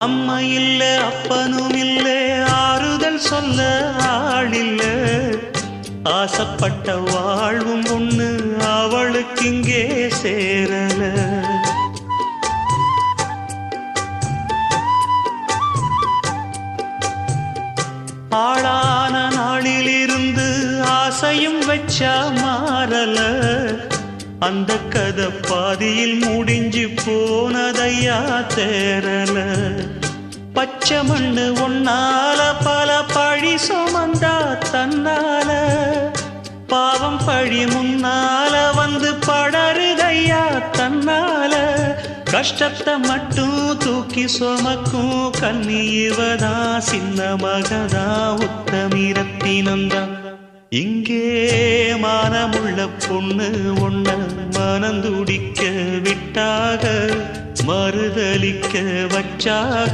அம்மா இல்ல அப்பனும் இல்ல ஆறுதல் சொல்ல ஆளில்ல ஆசைப்பட்ட வாழ்வும் ஒண்ணு அவளுக்கு இங்கே சேரல ஆளான நாளிலிருந்து ஆசையும் வச்சா மாறல அந்த கதை பாதியில் முடிஞ்சு போனதையா தேரல பச்சை மண்ணு ஒன்னால பல பழி சுமந்தா தன்னால பாவம் பழி முன்னால வந்து படருதையா தன்னால கஷ்டத்தை மட்டும் தூக்கி சுமக்கும் கண்ணீவதா சின்ன மகதா உத்தமிரத்தினந்தான் இங்கே மானமுள்ள பொண்ணு ஒண்ண மனந்துடிக்க விட்டாக மறுதலிக்க வச்சாக